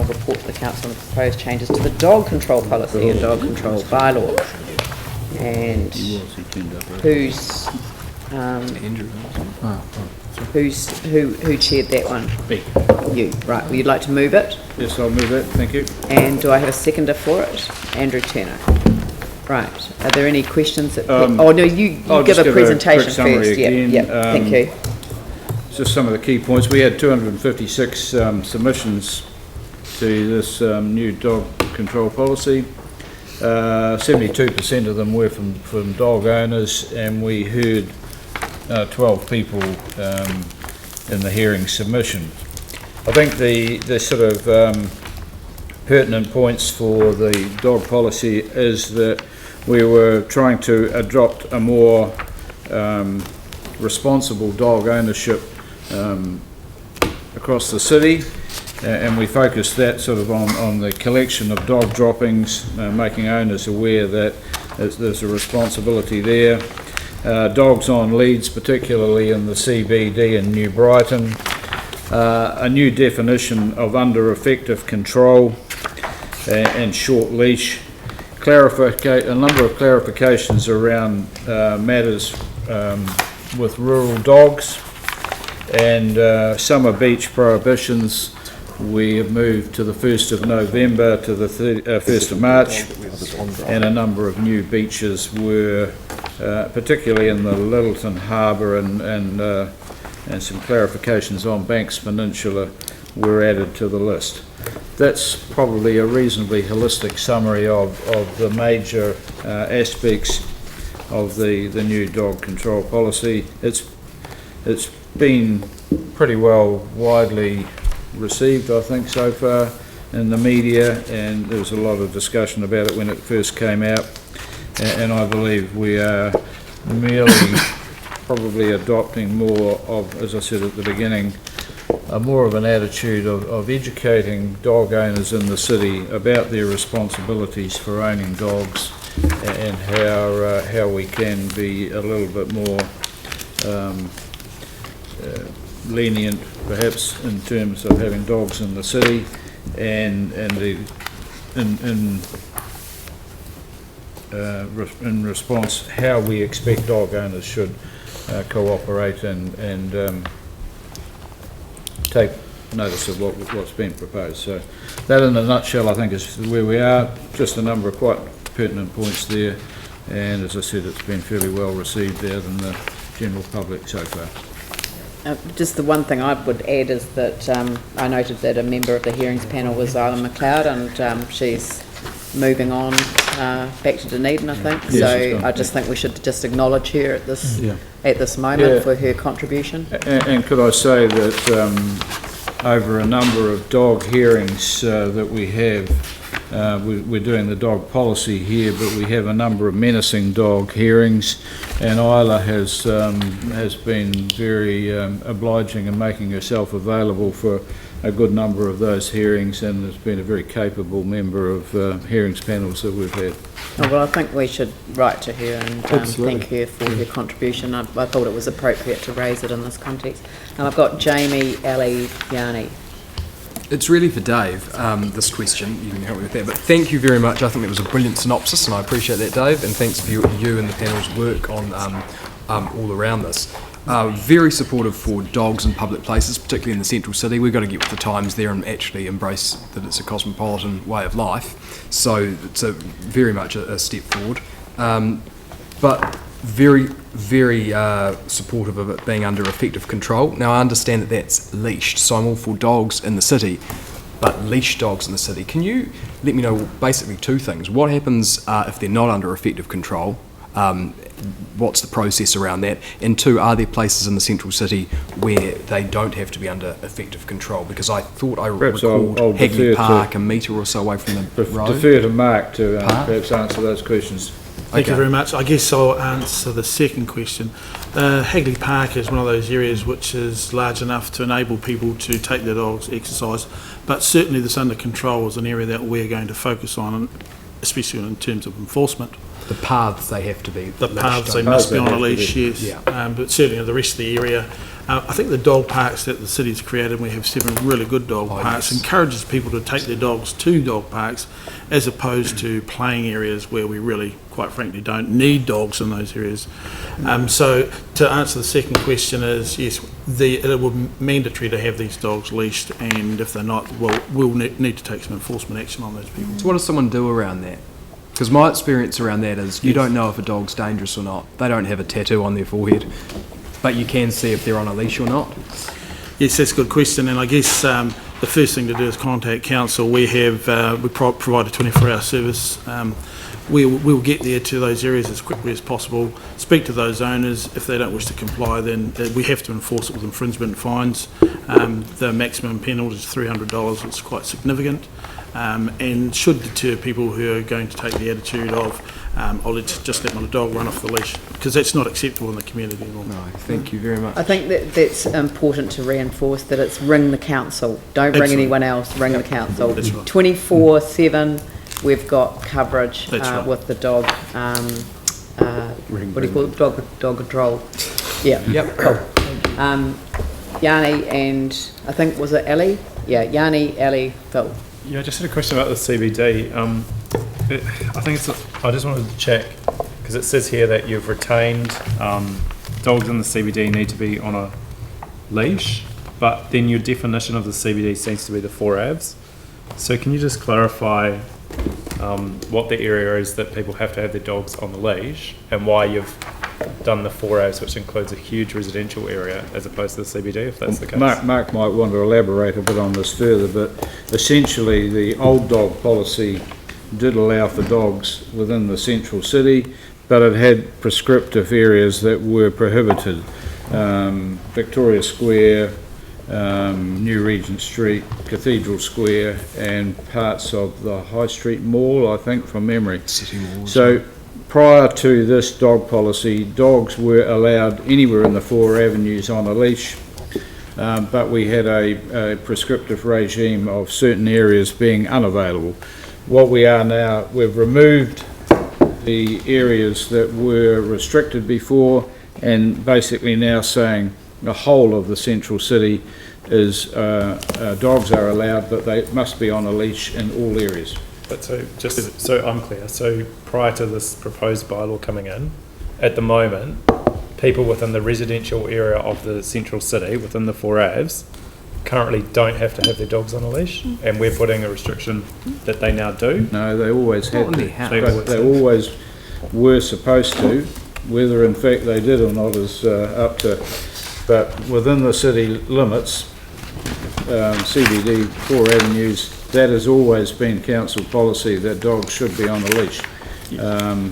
report to the council on the proposed changes to the dog control policy and dog control bylaw. And who's who chaired that one? Me. You, right. Well, you'd like to move it? Yes, I'll move it. Thank you. And do I have a seconder for it? Andrew Turner. Right. Are there any questions that... oh, no, you give a presentation first. Yeah, thank you. Just some of the key points. We had 256 submissions to this new dog control policy. 72% of them were from dog owners, and we heard 12 people in the hearing submission. I think the sort of pertinent points for the dog policy is that we were trying to adopt a more responsible dog ownership across the city, and we focused that sort of on the collection of dog droppings, making owners aware that there's a responsibility there. Dogs on leads, particularly in the CBD and New Brighton. A new definition of under effective control and short leash. A number of clarifications around matters with rural dogs, and summer beach prohibitions. We have moved to the 1st of November to the 1st of March, and a number of new beaches were, particularly in the Littleton Harbour, and some clarifications on Banks Peninsula were added to the list. That's probably a reasonably holistic summary of the major aspects of the new dog control policy. It's been pretty well widely received, I think, so far in the media, and there was a lot of discussion about it when it first came out, and I believe we are merely probably adopting more of, as I said at the beginning, more of an attitude of educating dog owners in the city about their responsibilities for owning dogs, and how we can be a little bit more lenient, perhaps, in terms of having dogs in the city, and in response how we expect dog owners should cooperate and take notice of what's been proposed. So that, in a nutshell, I think is where we are. Just a number of quite pertinent points there, and as I said, it's been fairly well received out in the general public so far. Just the one thing I would add is that I noted that a member of the hearings panel was Isla McLeod, and she's moving on back to Dunedin, I think. Yes, so I just think we should just acknowledge her at this moment for her contribution. And could I say that over a number of dog hearings that we have, we're doing the dog policy here, but we have a number of menacing dog hearings, and Isla has been very obliging in making herself available for a good number of those hearings, and has been a very capable member of hearings panels that we've had. Oh, well, I think we should write to her and thank her for her contribution. I thought it was appropriate to raise it in this context. And I've got Jamie Aliani. It's really for Dave, this question. You can help me with that. But thank you very much. I think that was a brilliant synopsis, and I appreciate that, Dave. And thanks for you and the panel's work on all around this. Very supportive for dogs in public places, particularly in the central city. We've got to get with the times there and actually embrace that it's a cosmopolitan way of life. So it's very much a step forward. But very, very supportive of it being under effective control. Now, I understand that that's leashed, so I'm all for dogs in the city, but leashed dogs in the city. Can you let me know basically two things? What happens if they're not under effective control? What's the process around that? And two, are there places in the central city where they don't have to be under effective control? Because I thought I recalled Hagley Park a metre or so away from the road. Defer to Mark to perhaps answer those questions. Thank you very much. I guess I'll answer the second question. Hagley Park is one of those areas which is large enough to enable people to take their dogs exercise, but certainly this under control is an area that we're going to focus on. And especially in terms of enforcement. The paths they have to be. The lashed paths, they over. must be Paths on a they have to leash, be. yes. Yeah. But certainly the rest of the area. I think the dog parks that the city's created, we have 7 really good dog parks, yes. encourages people to take their dogs to dog parks as opposed to playing areas where we really, quite frankly, don't need dogs in those areas. So to answer the second question is, yes, it will be mandatory to have these dogs leashed, and if they're not, well, we'll need to take some enforcement action on those people. So what does someone do around that? Because my experience around that is you Yes. don't know if a dog's dangerous or not. They don't have a tattoo on their forehead, but you can see if they're on a leash or not. Yes, that's a good question, and I guess the first thing to do is contact council. We have we provide a 24-hour service. We'll get there to those areas as quickly as possible, speak to those owners. If they don't wish to comply, then we have to enforce it with infringement fines. The maximum penalty is $300. It's quite significant, and should deter people who are going to take the attitude of I'll just let my dog run off the leash, because that's not acceptable in the community at all. No, thank you very much. I think that's important to reinforce, that it's ring the council. Don't ring Absolutely. anyone else, ring the council. That's right. 24/7, we've got coverage That's right. with the dog, what do you call it, dog control. Yeah. Yep. Yanni and, I think, was it Ellie? Yeah, Yanni, Ellie, Phil. Yeah, I just had a question about the CBD. I just wanted to check, because it says here that you've retained dogs in the CBD need to be on a leash, but then your definition of the CBD seems to be the 4 Avs. So can you just clarify what the area is that people have to have their dogs on the leash, and why you've done the 4 Avs, which includes a huge residential area, as opposed to the CBD, if that's the case? Mark might want to elaborate a bit on this further, but essentially the old dog policy did allow for dogs within the central city, but it had prescriptive areas that were prohibited. Victoria Square, New Regent Street, Cathedral Square, and parts of the High Street Mall, I think, from memory. City malls. So prior to this dog policy, dogs were allowed anywhere in the 4 avenues on a leash, but we had a prescriptive regime of certain areas being unavailable. What we are now, we've removed the areas that were restricted before, and basically now saying the whole of the central city is dogs are allowed, but they must be on a leash in all areas. But so, just so I'm clear, so prior to this proposed bylaw coming in, at the moment, people within the residential area of the central city, within the 4 Avs, currently don't have to have their dogs on a leash, and we're putting a restriction that they now do. No, they always had Not in to. their house. But they always were supposed to. Whether in fact they did or not is up to, but within the city limits, CBD, 4 avenues, that has always been council policy that dogs should be on a leash.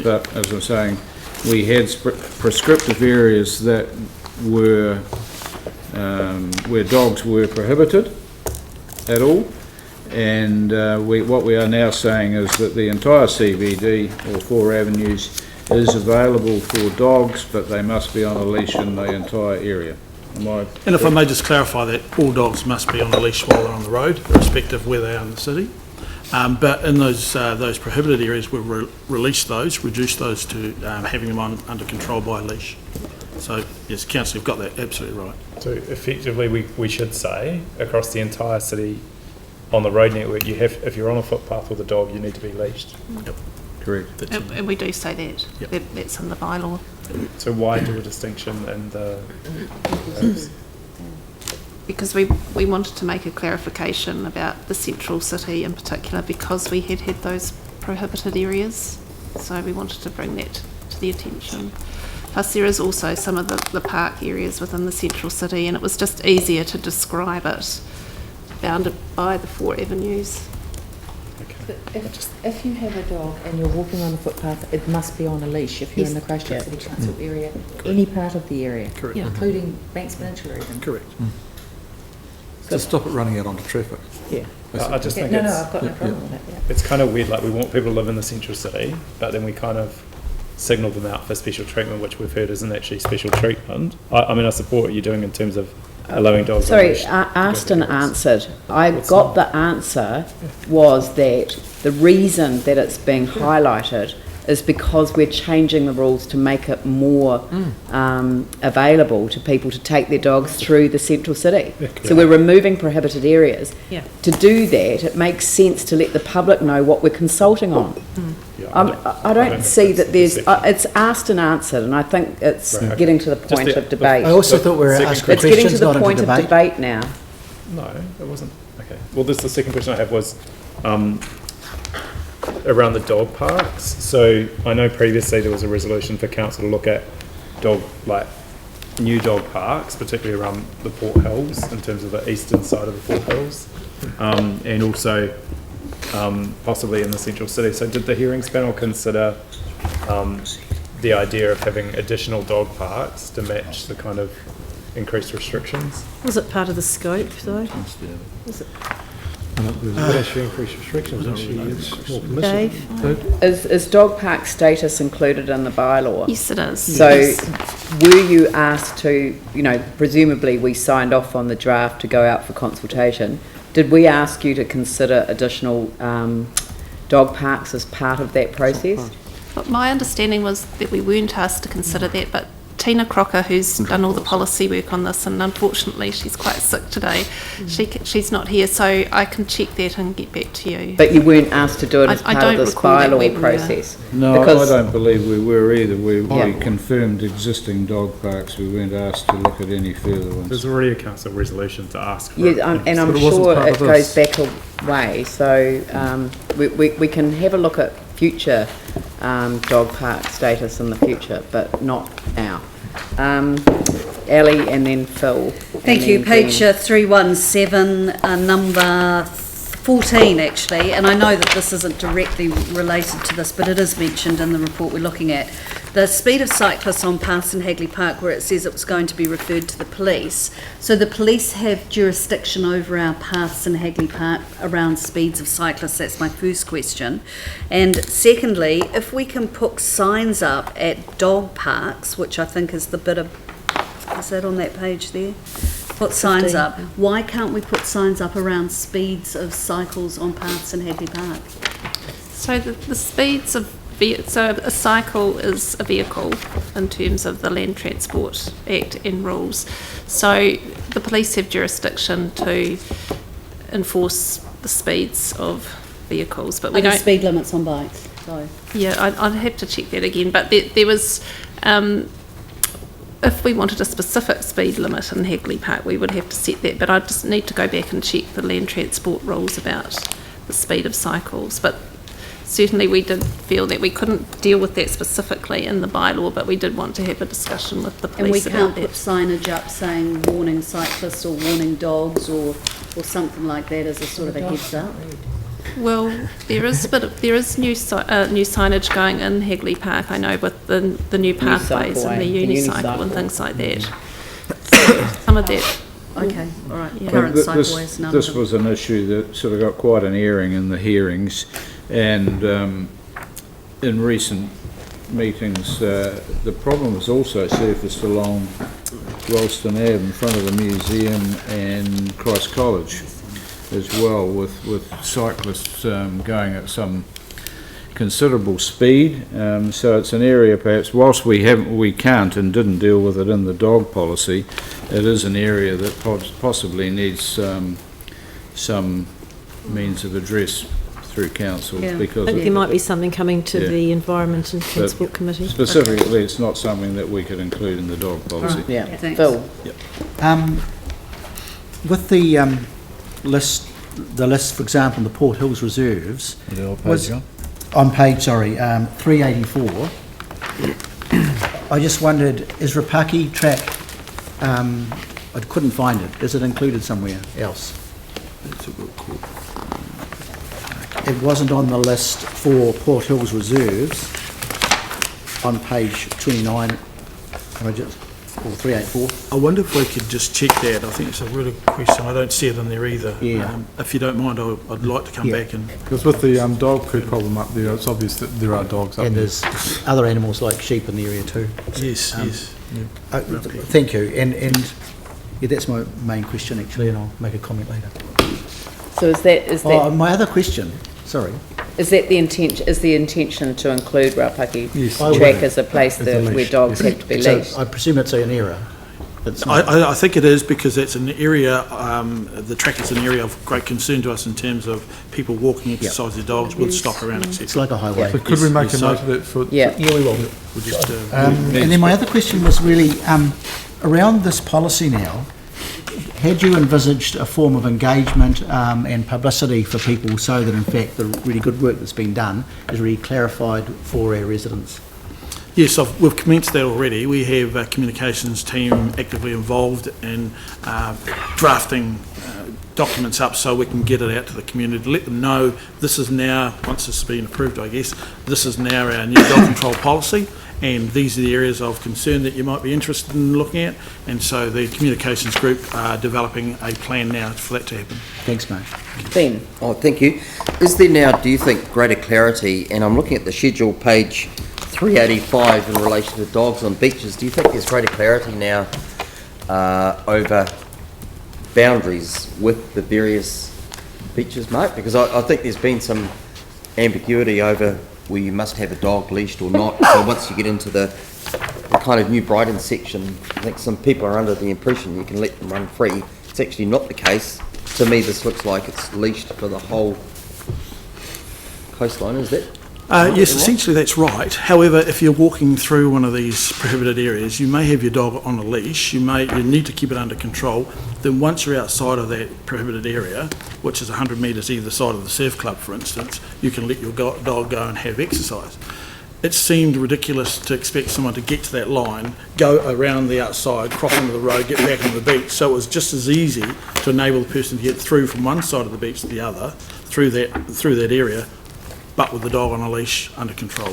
But as I'm saying, we had prescriptive areas that were where dogs were prohibited at all, and what we are now saying is that the entire CBD, or 4 avenues, is available for dogs, but they must be on a leash in the entire area. And if I may just clarify that, all dogs must be on a leash while they're on the road, irrespective of where they are in the city. But in those prohibited areas, we've released those, reduced those to having them under control by a leash. So yes, council, you've got that absolutely right. So effectively, we should say across the entire city, on the road network, you have, if you're on a footpath with a dog, you need to be leashed. Yep. Correct. That's it. And we do say that. Yep. That's in the bylaw. So why do a distinction in the? Because we wanted to make a clarification about the central city in particular, because we had those prohibited areas. So we wanted to bring that to the attention. Plus there is also some of the park areas within the central city, and it was just easier to describe it, bounded by the 4 avenues. If you have a dog and you're walking on a footpath, it must be on a leash if you're in the Christchurch City Council area, any part of the area, Correct. Yeah. including Banks Peninsula even. Correct. To stop it running out onto traffic. Yeah. I just think No, it's, I've got no problem with it, yeah. it's kind of weird, like we want people to live in the central city, but then we kind of signal them out for special treatment, which we've heard isn't actually special treatment. I mean, I support what you're doing in terms of allowing dogs on Sorry, leash. asked and answered. I What's got that? the answer was that the reason that it's being highlighted is because we're changing the rules to make it more available to people to take their dogs through the central city. So we're removing prohibited areas. Yeah. To do that, it makes sense to let the public know what we're consulting on. I don't see that there's, it's asked and answered, and I think it's getting to the point of debate. I also thought we were asking It's getting to questions, the not into point of debate. debate now. No, it wasn't. Okay. Well, the second question I had was around the dog parks. So I know previously there was a resolution for council to look at new dog parks, particularly around the Port Hills, in terms of the eastern side of the Port Hills, and also possibly in the central city. So did the hearings panel consider the idea of having additional dog parks to match the kind of increased restrictions? Was it part of the scope, though? But actually increased restrictions, it's more permissive. Dave? Is dog park status included in the bylaw? Yes, it is. So Yes. were you asked to, presumably we signed off on the draft to go out for consultation. Did we ask you to consider additional dog parks as part of that process? But my understanding was that we weren't asked to consider that, but Tina Crocker, who's done all the policy work on this, and unfortunately she's quite sick today, she's not here, so I can check that and get back to you. But you weren't asked to do it as I part of don't this recall that we bylaw were. process? No, Because- I don't believe we were either. We Yeah. confirmed existing dog parks. We weren't asked to look at any further ones. There's already a council resolution to ask for. Yeah, and I'm But it wasn't sure part it of goes this. back a way, so we can have a look at future dog park status in the future, but not now. Ellie and then Phil. Thank you. Page 317, number 14 actually, and I know that this isn't directly related to this, but it is mentioned in the report we're looking at. The speed of cyclists on paths in Hagley Park, where it says it was going to be referred to the police. So the police have jurisdiction over our paths in Hagley Park around speeds of cyclists. That's my first question. And secondly, if we can put signs up at dog parks, which I think is the bit of, is that on that page there? Put signs up. Why can't we put signs up around speeds of cycles on paths in Hagley Park? So the speeds of so a cycle is a vehicle in terms of the Land Transport Act and rules. So the police have jurisdiction to enforce the speeds of vehicles, but we Are there don't. speed limits on bikes? Sorry. Yeah, I'd have to check that again. But there was, if we wanted a specific speed limit in Hagley Park, we would have to set that. But I just need to go back and check the land transport rules about the speed of cycles. But certainly we did feel that we couldn't deal with that specifically in the bylaw, but we did want to have a discussion with the And we police can't about put that. signage up saying warning cyclists or warning dogs or something like that as a sort of a heads up? Well, there is new signage going in Hagley Park, I know, with the new pathways and the unicycle and things like that. So some of that. Okay, all right. Yeah. Current This- cycleways, none of This them. was an issue that sort of got quite an airing in the hearings, and in recent meetings, the problem was also surfaced along Ralston Ave in front of the museum and Christ College as well, with cyclists going at some considerable speed. So it's an area, perhaps, whilst we can't and didn't deal with it in the dog policy, it is an area that possibly needs some means of address through council, Yeah. because I think there might be something coming to Yeah. the Environment and Transport Committee. specifically it's not something that we could include in the dog policy. Yeah, Thanks. Phil. With the list, for example, in the Port Hills Reserves, was on page 384. I just wondered, is Rapaki track? I couldn't find it. Is it included somewhere else? It wasn't on the list for Port Hills Reserves on page 29. Or 384. I wonder if we could just check that. I think it's a really good question. I don't see it in there either. Yeah. If you don't mind, I'd like to come Yeah. back and... Because with the dog poo problem up there, it's obvious that there are dogs up And there. there's other animals like sheep in the area too. Yes, yes. Thank you. And yeah, that's my main question actually, and I'll make a comment later. So is that Oh, my other question, sorry, Is that the intention, is the intention to include Rapaki Yes. track as a place As a where leash, dogs yes. have to be So leashed? I presume it's an error. It's not. I think it is because it's an area, the track is an area of great concern to us in terms of people walking, exercise their dogs with stock around, etc. It's like a highway. So could we make a yes, note so- of that for? Yeah. Yeah, we will. We'll just, And then my other question was really, around this policy now, had you envisaged a form of engagement and publicity for people so that in fact the really good work that's been done is really clarified for our residents? Yes, we've commenced that already. We have a communications team actively involved in drafting documents up so we can get it out to the community, to let them know this is now, once this has been approved, I guess, this is now our new dog control policy, and these are the areas of concern that you might be interested in looking at, and so the communications group are developing a plan now for that to happen. Thanks, mate. Ben? Oh, thank you. Is there now, do you think, greater clarity, and I'm looking at the schedule, page 385, in relation to dogs on beaches, do you think there's greater clarity now over boundaries with the various beaches, Mark? Because I think there's been some ambiguity over where you must have a dog leashed or not. So once you get into the kind of New Brighton section, I think some people are under the impression you can let them run free. It's actually not the case. To me, this looks like it's leashed for the whole coastline, is that? Yes, essentially that's right. However, if you're walking through one of these prohibited areas, you may have your dog on a leash, you need to keep it under control. Then once you're outside of that prohibited area, which is 100 metres either side of the surf club, for instance, you can let your dog go and have exercise. It seemed ridiculous to expect someone to get to that line, go around the outside, cross onto the road, get back on the beach. So it was just as easy to enable the person to get through from one side of the beach to the other, through that area, but with the dog on a leash under control.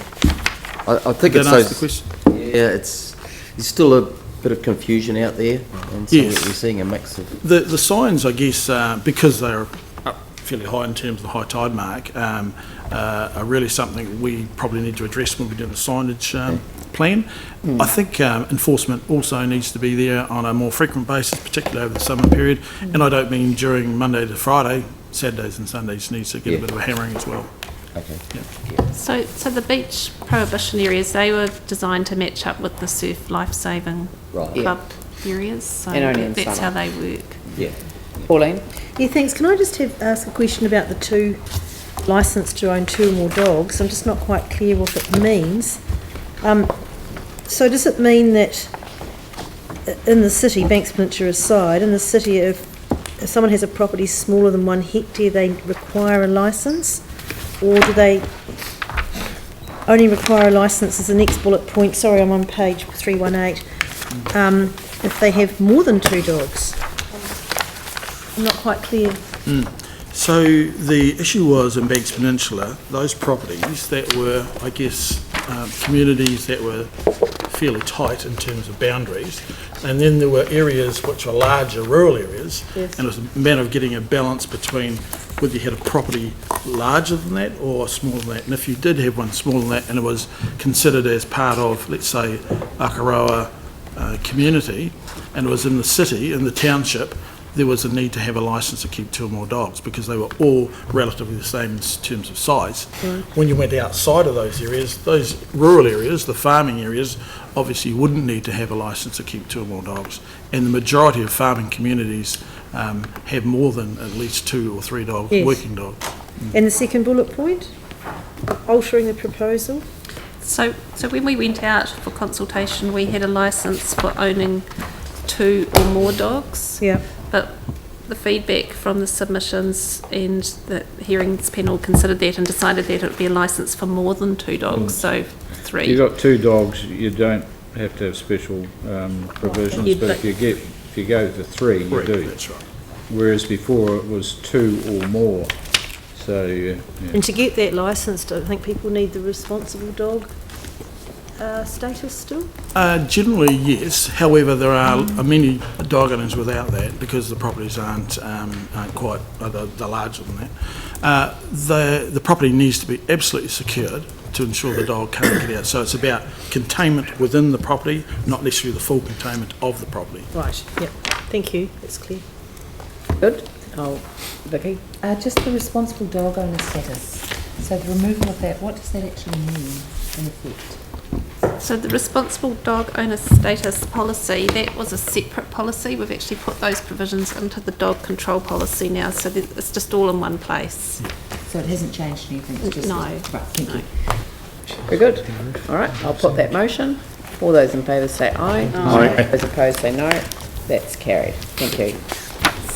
I think Did it's that answer those, the question? yeah, there's still a bit of confusion out there, and so Yes. we're seeing a mix of. The signs, I guess, because they're up fairly high in terms of the high tide mark, are really something we probably need to address when we do the signage plan. I think enforcement also needs to be there on a more frequent basis, particularly over the summer period. And I don't mean during Monday to Friday, Saturdays and Sundays needs to get a bit of a hammering as well. Okay. So the beach prohibition areas, they were designed to match up with the surf life-saving Right. club areas, so And only in that's summer. how they work. Yeah. Pauline? Yeah, thanks. Can I just ask a question about the two licence to own two or more dogs? I'm just not quite clear what it means. So does it mean that in the city, Banks Peninsula aside, in the city, if someone has a property smaller than 1 hectare, they require a licence? Or do they only require a licence as the next bullet point? Sorry, I'm on page 318. If they have more than 2 dogs? I'm not quite clear. So the issue was in Banks Peninsula, those properties that were, I guess, communities that were fairly tight in terms of boundaries, and then there were areas which were larger rural areas, Yes. and it was a matter of getting a balance between whether you had a property larger than that or smaller than that. And if you did have one smaller than that and it was considered as part of, let's say, Akaroa community, and it was in the city, in the township, there was a need to have a licence to keep 2 or more dogs because they were all relatively the same in terms of size. When you went outside of those areas, those rural areas, the farming areas, obviously you wouldn't need to have a licence to keep 2 or more dogs. And the majority of farming communities have more than at least 2 or 3 dogs, Yes. working dogs. And the second bullet point? Altering the proposal? So when we went out for consultation, we had a licence for owning 2 or more dogs. Yeah. But the feedback from the submissions and the hearings panel considered that and decided that it would be a licence for more than 2 dogs, so 3. If you've got 2 dogs, you don't have to have special provisions, but if you go to 3, you do. That's right. Whereas before it was 2 or more. So, yeah. And to get that licence, do I think people need the responsible dog status still? Generally, yes. However, there are many dog owners without that because the properties aren't quite they're larger than that. The property needs to be absolutely secured to ensure the dog can't get out. So it's about containment within the property, not necessarily the full containment of the property. Right, yep. Thank you, that's clear. Good. Oh, Vicky? Just the responsible dog owner status. So the removal of that, what does that actually mean in effect? So the responsible dog owner status policy, that was a separate policy. We've actually put those provisions into the dog control policy now, so that it's just all in one place. So it hasn't changed anything? It's just No. Right, thank you. Very good. All right, I'll put that motion. All those in favour say aye. Aye. Those opposed say no. That's carried. Thank you.